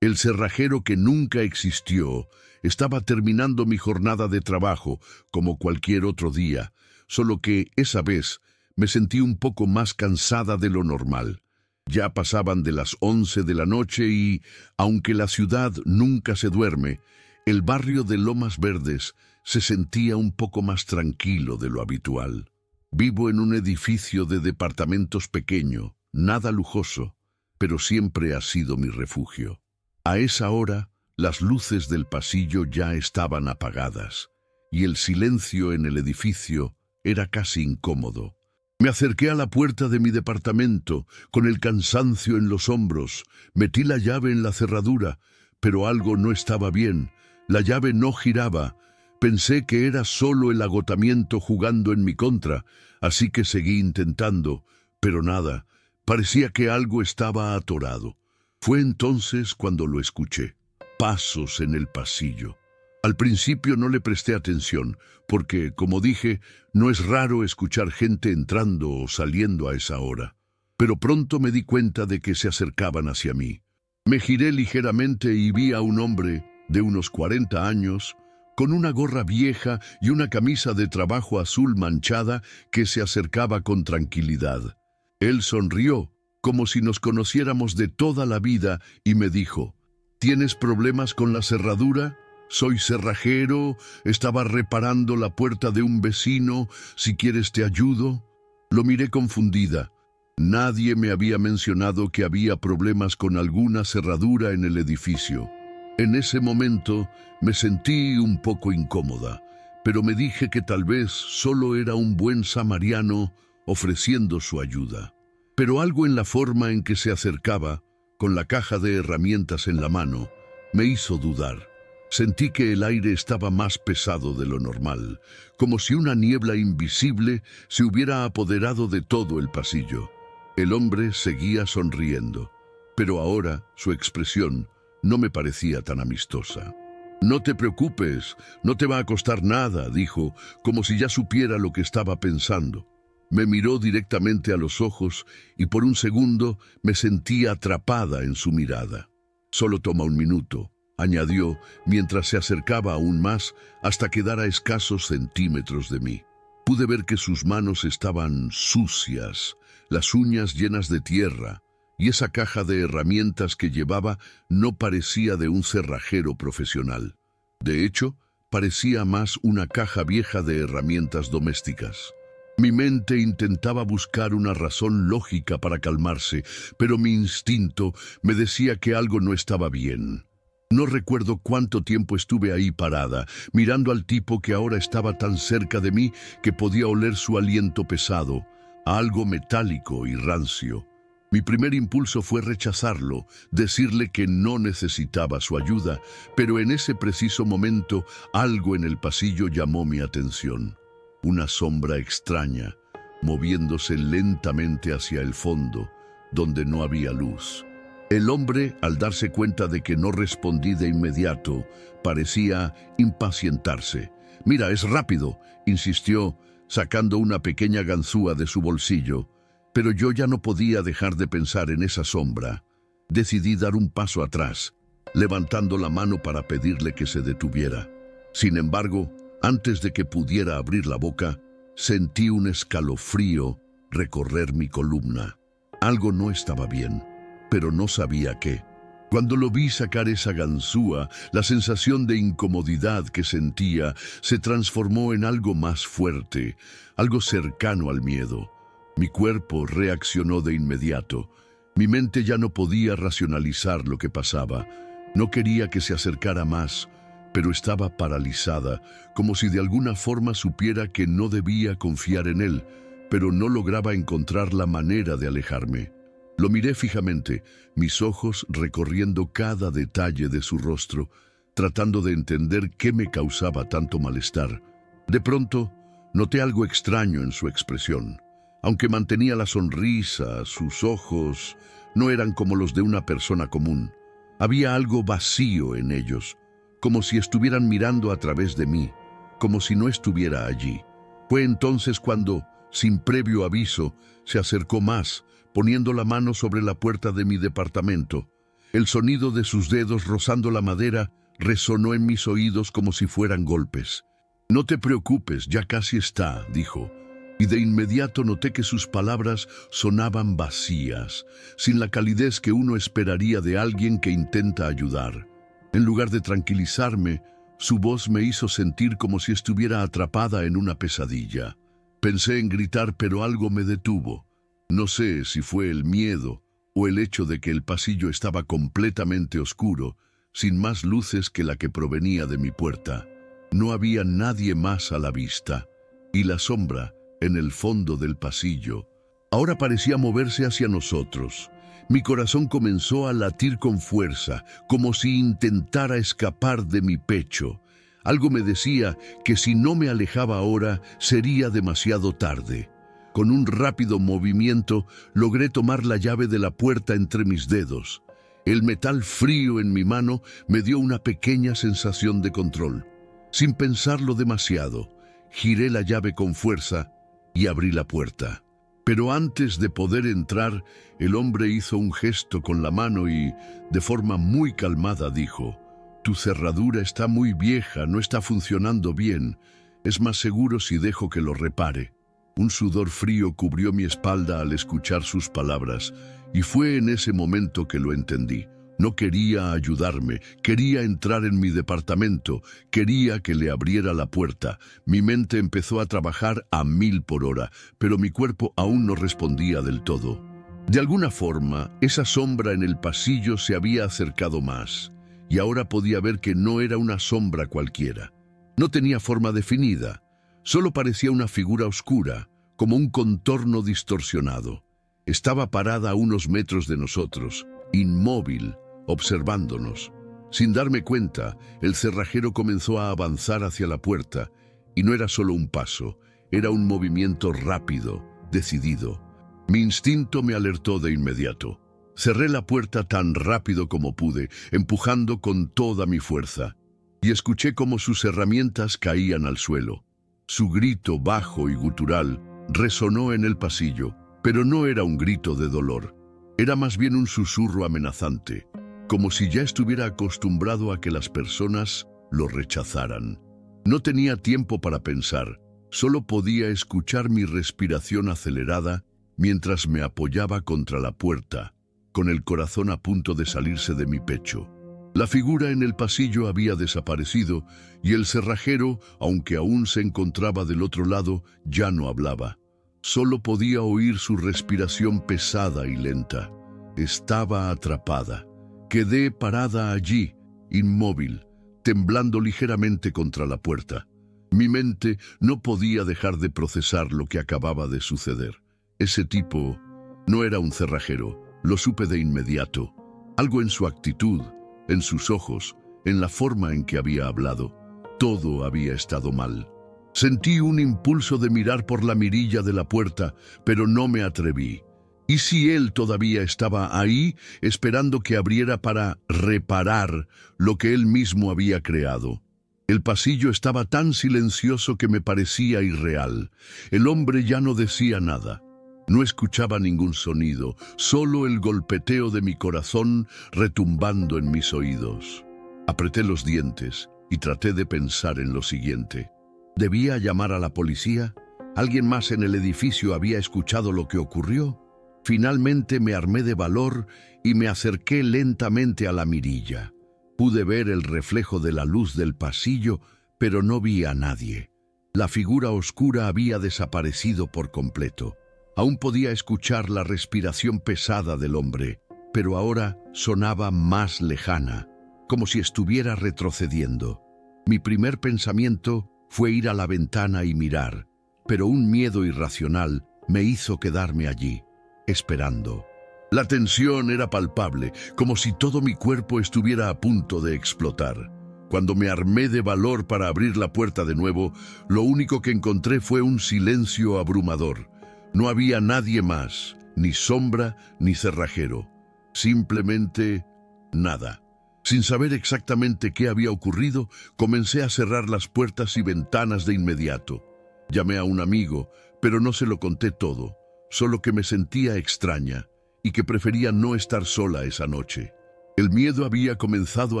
El cerrajero que nunca existió estaba terminando mi jornada de trabajo como cualquier otro día, solo que esa vez me sentí un poco más cansada de lo normal. Ya pasaban de las 11 de la noche y, aunque la ciudad nunca se duerme, el barrio de Lomas Verdes se sentía un poco más tranquilo de lo habitual. Vivo en un edificio de departamentos pequeño, nada lujoso, pero siempre ha sido mi refugio. A esa hora, las luces del pasillo ya estaban apagadas, y el silencio en el edificio era casi incómodo. Me acerqué a la puerta de mi departamento, con el cansancio en los hombros. Metí la llave en la cerradura, pero algo no estaba bien. La llave no giraba. Pensé que era solo el agotamiento jugando en mi contra, así que seguí intentando, pero nada. Parecía que algo estaba atorado. Fue entonces cuando lo escuché. Pasos en el pasillo. Al principio no le presté atención, porque, como dije, no es raro escuchar gente entrando o saliendo a esa hora. Pero pronto me di cuenta de que se acercaban hacia mí. Me giré ligeramente y vi a un hombre de unos 40 años, con una gorra vieja y una camisa de trabajo azul manchada, que se acercaba con tranquilidad. Él sonrió, como si nos conociéramos de toda la vida, y me dijo: ¿Tienes problemas con la cerradura? Soy cerrajero, estaba reparando la puerta de un vecino, si quieres te ayudo. Lo miré confundida. Nadie me había mencionado que había problemas con alguna cerradura en el edificio. En ese momento me sentí un poco incómoda, pero me dije que tal vez solo era un buen samariano ofreciendo su ayuda. Pero algo en la forma en que se acercaba, con la caja de herramientas en la mano, me hizo dudar. Sentí que el aire estaba más pesado de lo normal, como si una niebla invisible se hubiera apoderado de todo el pasillo. El hombre seguía sonriendo, pero ahora su expresión no me parecía tan amistosa. «No te preocupes, no te va a costar nada», dijo, como si ya supiera lo que estaba pensando. Me miró directamente a los ojos y por un segundo me sentí atrapada en su mirada. «Solo toma un minuto», añadió, mientras se acercaba aún más hasta quedar a escasos centímetros de mí. Pude ver que sus manos estaban sucias, las uñas llenas de tierra, y esa caja de herramientas que llevaba no parecía de un cerrajero profesional. De hecho, parecía más una caja vieja de herramientas domésticas. Mi mente intentaba buscar una razón lógica para calmarse, pero mi instinto me decía que algo no estaba bien. No recuerdo cuánto tiempo estuve ahí parada, mirando al tipo que ahora estaba tan cerca de mí que podía oler su aliento pesado, algo metálico y rancio. Mi primer impulso fue rechazarlo, decirle que no necesitaba su ayuda, pero en ese preciso momento algo en el pasillo llamó mi atención. Una sombra extraña, moviéndose lentamente hacia el fondo, donde no había luz. El hombre, al darse cuenta de que no respondí de inmediato, parecía impacientarse. «Mira, es rápido», insistió, sacando una pequeña ganzúa de su bolsillo. Pero yo ya no podía dejar de pensar en esa sombra. Decidí dar un paso atrás, levantando la mano para pedirle que se detuviera. Sin embargo, antes de que pudiera abrir la boca, sentí un escalofrío recorrer mi columna. Algo no estaba bien, pero no sabía qué. Cuando lo vi sacar esa ganzúa, la sensación de incomodidad que sentía se transformó en algo más fuerte, algo cercano al miedo. Mi cuerpo reaccionó de inmediato. Mi mente ya no podía racionalizar lo que pasaba. No quería que se acercara más, pero estaba paralizada, como si de alguna forma supiera que no debía confiar en él, pero no lograba encontrar la manera de alejarme. Lo miré fijamente, mis ojos recorriendo cada detalle de su rostro, tratando de entender qué me causaba tanto malestar. De pronto, noté algo extraño en su expresión. Aunque mantenía la sonrisa, sus ojos no eran como los de una persona común. Había algo vacío en ellos, como si estuvieran mirando a través de mí, como si no estuviera allí. Fue entonces cuando, sin previo aviso, se acercó más, poniendo la mano sobre la puerta de mi departamento. El sonido de sus dedos rozando la madera resonó en mis oídos como si fueran golpes. «No te preocupes, ya casi está», dijo. Y de inmediato noté que sus palabras sonaban vacías, sin la calidez que uno esperaría de alguien que intenta ayudar. En lugar de tranquilizarme, su voz me hizo sentir como si estuviera atrapada en una pesadilla. Pensé en gritar, pero algo me detuvo. No sé si fue el miedo o el hecho de que el pasillo estaba completamente oscuro, sin más luces que la que provenía de mi puerta. No había nadie más a la vista, y la sombra, en el fondo del pasillo, ahora parecía moverse hacia nosotros. Mi corazón comenzó a latir con fuerza, como si intentara escapar de mi pecho. Algo me decía que si no me alejaba ahora, sería demasiado tarde. Con un rápido movimiento, logré tomar la llave de la puerta entre mis dedos. El metal frío en mi mano me dio una pequeña sensación de control. Sin pensarlo demasiado, giré la llave con fuerza y abrí la puerta. Pero antes de poder entrar, el hombre hizo un gesto con la mano y, de forma muy calmada, dijo: «Tu cerradura está muy vieja, no está funcionando bien. Es más seguro si dejo que lo repare». Un sudor frío cubrió mi espalda al escuchar sus palabras, y fue en ese momento que lo entendí. No quería ayudarme, quería entrar en mi departamento, quería que le abriera la puerta. Mi mente empezó a trabajar a 1000 por hora, pero mi cuerpo aún no respondía del todo. De alguna forma, esa sombra en el pasillo se había acercado más, y ahora podía ver que no era una sombra cualquiera. No tenía forma definida, solo parecía una figura oscura, como un contorno distorsionado. Estaba parada a unos metros de nosotros, inmóvil, observándonos. Sin darme cuenta, el cerrajero comenzó a avanzar hacia la puerta, y no era solo un paso, era un movimiento rápido, decidido. Mi instinto me alertó de inmediato. Cerré la puerta tan rápido como pude, empujando con toda mi fuerza, y escuché cómo sus herramientas caían al suelo. Su grito bajo y gutural resonó en el pasillo, pero no era un grito de dolor. Era más bien un susurro amenazante, como si ya estuviera acostumbrado a que las personas lo rechazaran. No tenía tiempo para pensar, solo podía escuchar mi respiración acelerada mientras me apoyaba contra la puerta, con el corazón a punto de salirse de mi pecho. La figura en el pasillo había desaparecido y el cerrajero, aunque aún se encontraba del otro lado, ya no hablaba. Solo podía oír su respiración pesada y lenta. Estaba atrapada. Quedé parada allí, inmóvil, temblando ligeramente contra la puerta. Mi mente no podía dejar de procesar lo que acababa de suceder. Ese tipo no era un cerrajero, lo supe de inmediato. Algo en su actitud, en sus ojos, en la forma en que había hablado. Todo había estado mal. Sentí un impulso de mirar por la mirilla de la puerta, pero no me atreví. ¿Y si él todavía estaba ahí, esperando que abriera para reparar lo que él mismo había creado? El pasillo estaba tan silencioso que me parecía irreal. El hombre ya no decía nada. No escuchaba ningún sonido, solo el golpeteo de mi corazón retumbando en mis oídos. Apreté los dientes y traté de pensar en lo siguiente. ¿Debía llamar a la policía? ¿Alguien más en el edificio había escuchado lo que ocurrió? Finalmente me armé de valor y me acerqué lentamente a la mirilla. Pude ver el reflejo de la luz del pasillo, pero no vi a nadie. La figura oscura había desaparecido por completo. Aún podía escuchar la respiración pesada del hombre, pero ahora sonaba más lejana, como si estuviera retrocediendo. Mi primer pensamiento fue ir a la ventana y mirar, pero un miedo irracional me hizo quedarme allí, esperando. La tensión era palpable, como si todo mi cuerpo estuviera a punto de explotar. Cuando me armé de valor para abrir la puerta de nuevo, lo único que encontré fue un silencio abrumador. No había nadie más, ni sombra ni cerrajero. Simplemente nada. Sin saber exactamente qué había ocurrido, comencé a cerrar las puertas y ventanas de inmediato. Llamé a un amigo, pero no se lo conté todo, solo que me sentía extraña y que prefería no estar sola esa noche. El miedo había comenzado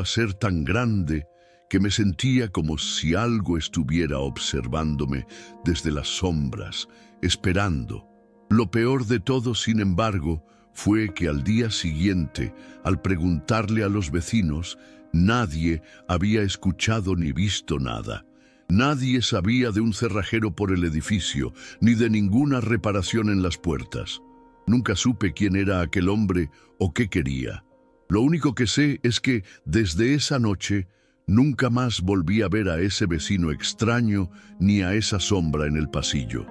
a ser tan grande que me sentía como si algo estuviera observándome desde las sombras, esperando. Lo peor de todo, sin embargo, fue que al día siguiente, al preguntarle a los vecinos, nadie había escuchado ni visto nada. Nadie sabía de un cerrajero por el edificio, ni de ninguna reparación en las puertas. Nunca supe quién era aquel hombre o qué quería. Lo único que sé es que, desde esa noche, nunca más volví a ver a ese vecino extraño ni a esa sombra en el pasillo.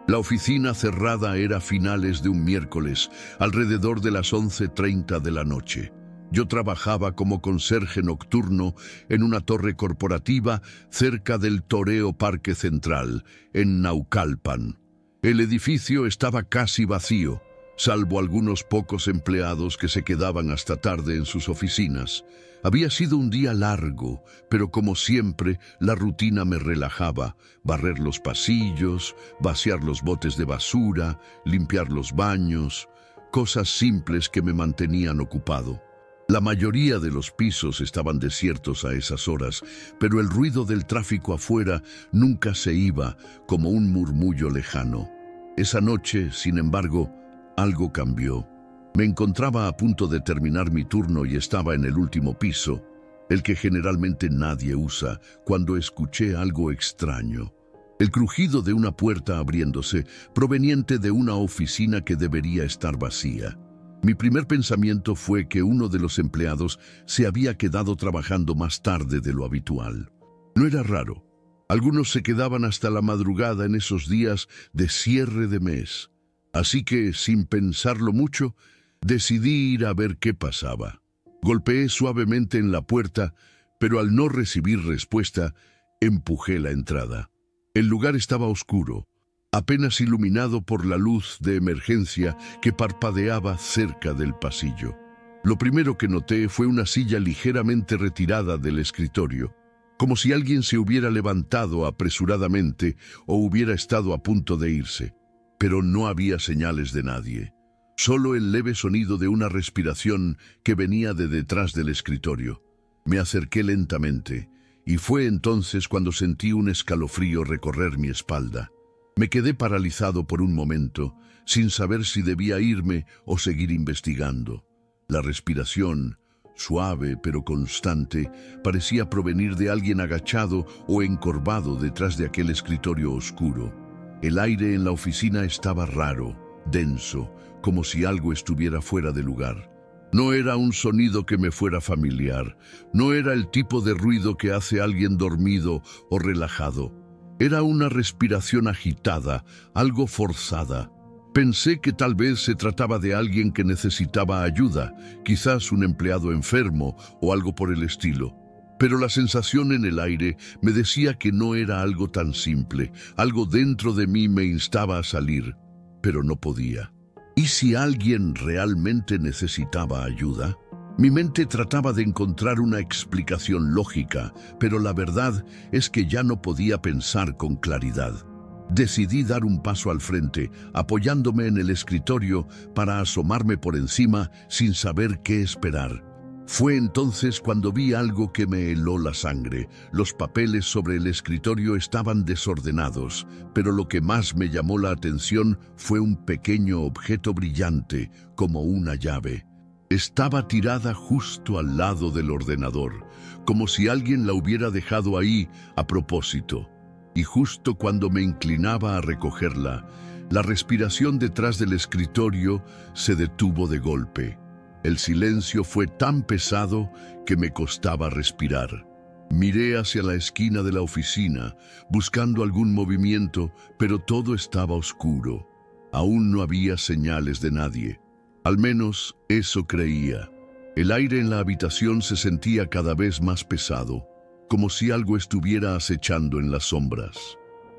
La oficina cerrada era a finales de un miércoles, alrededor de las 11:30 de la noche. Yo trabajaba como conserje nocturno en una torre corporativa cerca del Toreo Parque Central, en Naucalpan. El edificio estaba casi vacío, salvo algunos pocos empleados que se quedaban hasta tarde en sus oficinas. Había sido un día largo, pero como siempre, la rutina me relajaba. Barrer los pasillos, vaciar los botes de basura, limpiar los baños, cosas simples que me mantenían ocupado. La mayoría de los pisos estaban desiertos a esas horas, pero el ruido del tráfico afuera nunca se iba, como un murmullo lejano. Esa noche, sin embargo, algo cambió. Me encontraba a punto de terminar mi turno y estaba en el último piso, el que generalmente nadie usa, cuando escuché algo extraño. El crujido de una puerta abriéndose, proveniente de una oficina que debería estar vacía. Mi primer pensamiento fue que uno de los empleados se había quedado trabajando más tarde de lo habitual. No era raro. Algunos se quedaban hasta la madrugada en esos días de cierre de mes. Así que, sin pensarlo mucho, decidí ir a ver qué pasaba. Golpeé suavemente en la puerta, pero al no recibir respuesta, empujé la entrada. El lugar estaba oscuro, apenas iluminado por la luz de emergencia que parpadeaba cerca del pasillo. Lo primero que noté fue una silla ligeramente retirada del escritorio, como si alguien se hubiera levantado apresuradamente o hubiera estado a punto de irse. Pero no había señales de nadie, solo el leve sonido de una respiración que venía de detrás del escritorio. Me acerqué lentamente, y fue entonces cuando sentí un escalofrío recorrer mi espalda. Me quedé paralizado por un momento, sin saber si debía irme o seguir investigando. La respiración, suave pero constante, parecía provenir de alguien agachado o encorvado detrás de aquel escritorio oscuro. El aire en la oficina estaba raro, denso, como si algo estuviera fuera de lugar. No era un sonido que me fuera familiar, no era el tipo de ruido que hace alguien dormido o relajado. Era una respiración agitada, algo forzada. Pensé que tal vez se trataba de alguien que necesitaba ayuda, quizás un empleado enfermo o algo por el estilo. Pero la sensación en el aire me decía que no era algo tan simple. Algo dentro de mí me instaba a salir, pero no podía. ¿Y si alguien realmente necesitaba ayuda? Mi mente trataba de encontrar una explicación lógica, pero la verdad es que ya no podía pensar con claridad. Decidí dar un paso al frente, apoyándome en el escritorio para asomarme por encima sin saber qué esperar. Fue entonces cuando vi algo que me heló la sangre. Los papeles sobre el escritorio estaban desordenados, pero lo que más me llamó la atención fue un pequeño objeto brillante, como una llave. Estaba tirada justo al lado del ordenador, como si alguien la hubiera dejado ahí a propósito. Y justo cuando me inclinaba a recogerla, la respiración detrás del escritorio se detuvo de golpe. El silencio fue tan pesado que me costaba respirar. Miré hacia la esquina de la oficina, buscando algún movimiento, pero todo estaba oscuro. Aún no había señales de nadie. Al menos eso creía. El aire en la habitación se sentía cada vez más pesado, como si algo estuviera acechando en las sombras.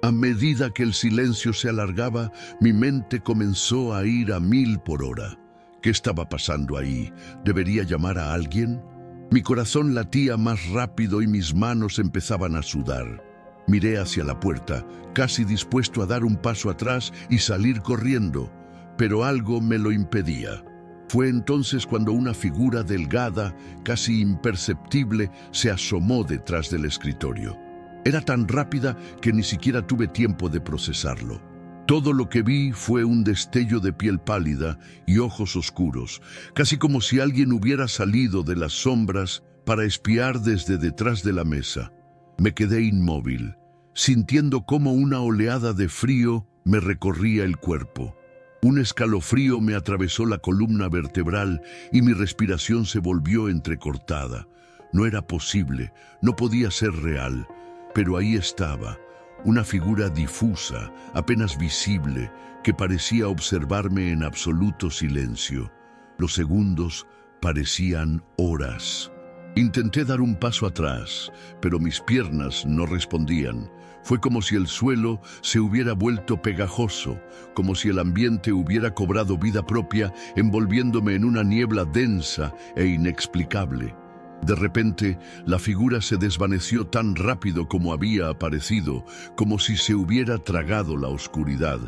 A medida que el silencio se alargaba, mi mente comenzó a ir a 1000 por hora. ¿Qué estaba pasando ahí? ¿Debería llamar a alguien? Mi corazón latía más rápido y mis manos empezaban a sudar. Miré hacia la puerta, casi dispuesto a dar un paso atrás y salir corriendo, pero algo me lo impedía. Fue entonces cuando una figura delgada, casi imperceptible, se asomó detrás del escritorio. Era tan rápida que ni siquiera tuve tiempo de procesarlo. Todo lo que vi fue un destello de piel pálida y ojos oscuros, casi como si alguien hubiera salido de las sombras para espiar desde detrás de la mesa. Me quedé inmóvil, sintiendo cómo una oleada de frío me recorría el cuerpo. Un escalofrío me atravesó la columna vertebral y mi respiración se volvió entrecortada. No era posible, no podía ser real, pero ahí estaba, una figura difusa, apenas visible, que parecía observarme en absoluto silencio. Los segundos parecían horas. Intenté dar un paso atrás, pero mis piernas no respondían. Fue como si el suelo se hubiera vuelto pegajoso, como si el ambiente hubiera cobrado vida propia, envolviéndome en una niebla densa e inexplicable. De repente, la figura se desvaneció tan rápido como había aparecido, como si se hubiera tragado la oscuridad.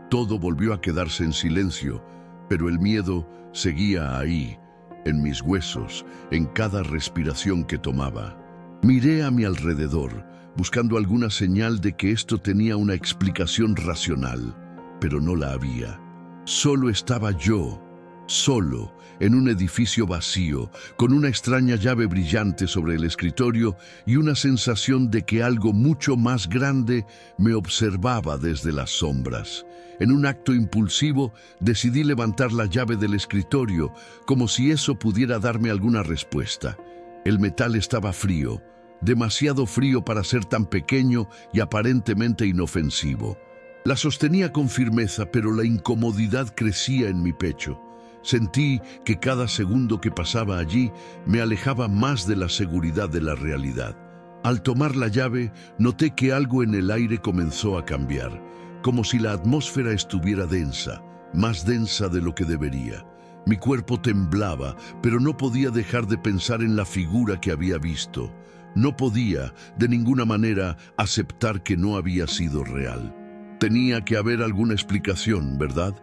Todo volvió a quedarse en silencio, pero el miedo seguía ahí, en mis huesos, en cada respiración que tomaba. Miré a mi alrededor, buscando alguna señal de que esto tenía una explicación racional, pero no la había. Solo estaba yo, solo, en un edificio vacío, con una extraña llave brillante sobre el escritorio y una sensación de que algo mucho más grande me observaba desde las sombras. En un acto impulsivo, decidí levantar la llave del escritorio, como si eso pudiera darme alguna respuesta. El metal estaba frío, demasiado frío para ser tan pequeño y aparentemente inofensivo. La sostenía con firmeza, pero la incomodidad crecía en mi pecho. Sentí que cada segundo que pasaba allí me alejaba más de la seguridad de la realidad. Al tomar la llave, noté que algo en el aire comenzó a cambiar, como si la atmósfera estuviera densa, más densa de lo que debería. Mi cuerpo temblaba, pero no podía dejar de pensar en la figura que había visto. No podía, de ninguna manera, aceptar que no había sido real. Tenía que haber alguna explicación, ¿verdad?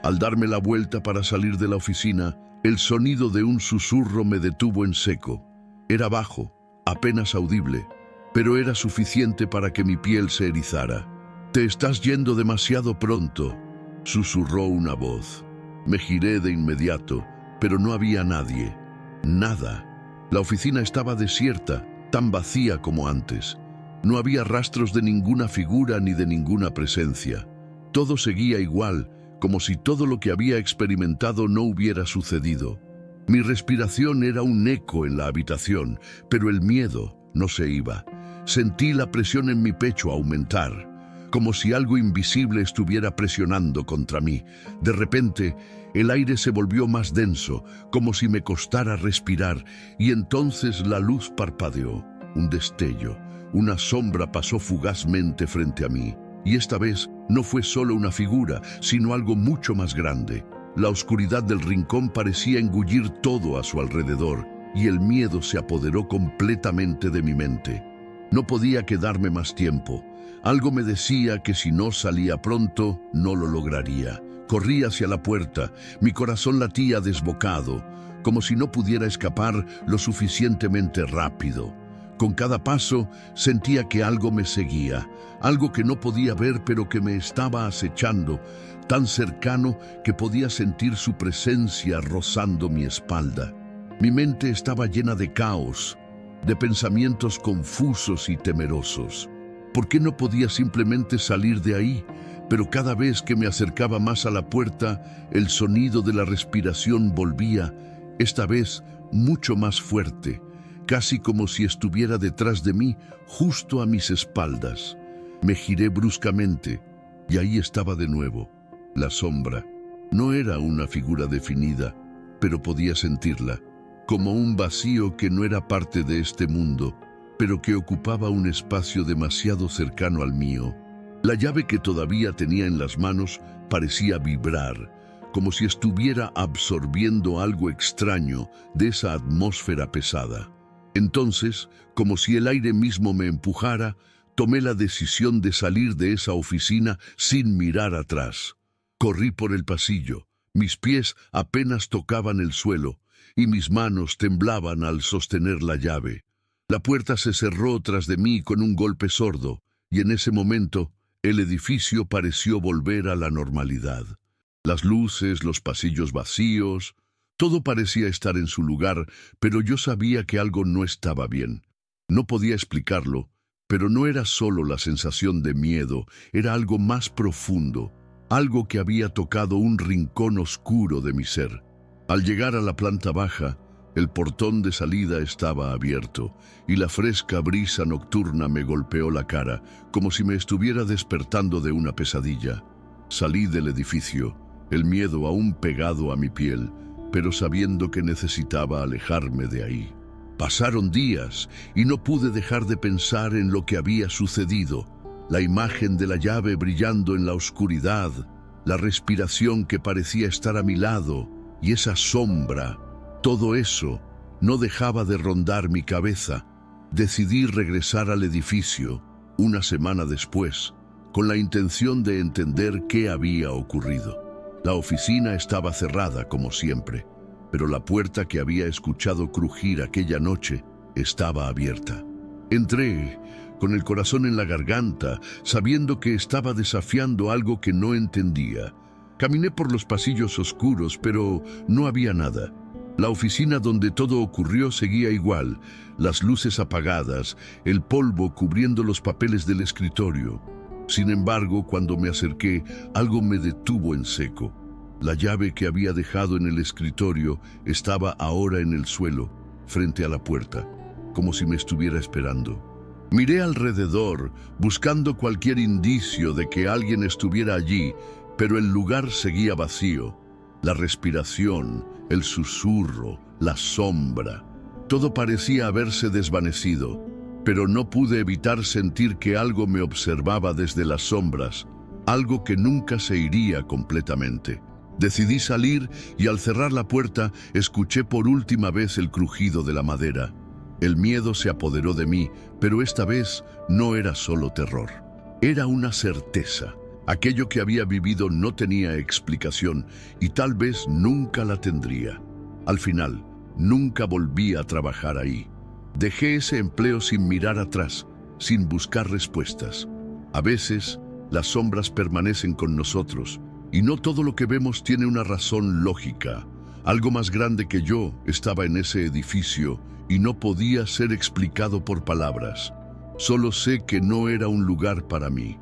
Al darme la vuelta para salir de la oficina, el sonido de un susurro me detuvo en seco. Era bajo, apenas audible, pero era suficiente para que mi piel se erizara. «Te estás yendo demasiado pronto», susurró una voz. Me giré de inmediato, pero no había nadie. Nada. La oficina estaba desierta, tan vacía como antes. No había rastros de ninguna figura ni de ninguna presencia. Todo seguía igual, como si todo lo que había experimentado no hubiera sucedido. Mi respiración era un eco en la habitación, pero el miedo no se iba. Sentí la presión en mi pecho aumentar, como si algo invisible estuviera presionando contra mí. De repente, el aire se volvió más denso, como si me costara respirar, y entonces la luz parpadeó. Un destello, una sombra pasó fugazmente frente a mí, y esta vez no fue solo una figura, sino algo mucho más grande. La oscuridad del rincón parecía engullir todo a su alrededor, y el miedo se apoderó completamente de mi mente. No podía quedarme más tiempo. Algo me decía que si no salía pronto, no lo lograría. Corrí hacia la puerta, mi corazón latía desbocado, como si no pudiera escapar lo suficientemente rápido. Con cada paso sentía que algo me seguía, algo que no podía ver pero que me estaba acechando, tan cercano que podía sentir su presencia rozando mi espalda. Mi mente estaba llena de caos, de pensamientos confusos y temerosos. ¿Por qué no podía simplemente salir de ahí? Pero cada vez que me acercaba más a la puerta, el sonido de la respiración volvía, esta vez mucho más fuerte, casi como si estuviera detrás de mí, justo a mis espaldas. Me giré bruscamente, y ahí estaba de nuevo, la sombra. No era una figura definida, pero podía sentirla, como un vacío que no era parte de este mundo, pero que ocupaba un espacio demasiado cercano al mío. La llave que todavía tenía en las manos parecía vibrar, como si estuviera absorbiendo algo extraño de esa atmósfera pesada. Entonces, como si el aire mismo me empujara, tomé la decisión de salir de esa oficina sin mirar atrás. Corrí por el pasillo, Mis pies apenas tocaban el suelo y mis manos temblaban al sostener la llave. La puerta se cerró tras de mí con un golpe sordo y en ese momento el edificio pareció volver a la normalidad. Las luces, los pasillos vacíos, todo parecía estar en su lugar, pero yo sabía que algo no estaba bien. No podía explicarlo, pero no era solo la sensación de miedo, era algo más profundo, algo que había tocado un rincón oscuro de mi ser. Al llegar a la planta baja, el portón de salida estaba abierto y la fresca brisa nocturna me golpeó la cara, como si me estuviera despertando de una pesadilla. Salí del edificio, el miedo aún pegado a mi piel, pero sabiendo que necesitaba alejarme de ahí. Pasaron días y no pude dejar de pensar en lo que había sucedido. La imagen de la llave brillando en la oscuridad, la respiración que parecía estar a mi lado y esa sombra, todo eso no dejaba de rondar mi cabeza. Decidí regresar al edificio una semana después, con la intención de entender qué había ocurrido. La oficina estaba cerrada como siempre, pero la puerta que había escuchado crujir aquella noche estaba abierta. Entré, con el corazón en la garganta, sabiendo que estaba desafiando algo que no entendía. Caminé por los pasillos oscuros, pero no había nada. La oficina donde todo ocurrió seguía igual, las luces apagadas, el polvo cubriendo los papeles del escritorio. Sin embargo, cuando me acerqué, algo me detuvo en seco. La llave que había dejado en el escritorio estaba ahora en el suelo, frente a la puerta, como si me estuviera esperando. Miré alrededor, buscando cualquier indicio de que alguien estuviera allí, pero el lugar seguía vacío. La respiración, el susurro, la sombra, todo parecía haberse desvanecido, pero no pude evitar sentir que algo me observaba desde las sombras, algo que nunca se iría completamente. Decidí salir y al cerrar la puerta escuché por última vez el crujido de la madera. El miedo se apoderó de mí, pero esta vez no era solo terror. Era una certeza. Aquello que había vivido no tenía explicación y tal vez nunca la tendría. Al final, nunca volví a trabajar ahí. Dejé ese empleo sin mirar atrás, sin buscar respuestas. A veces, las sombras permanecen con nosotros y no todo lo que vemos tiene una razón lógica. Algo más grande que yo estaba en ese edificio y no podía ser explicado por palabras. Solo sé que no era un lugar para mí.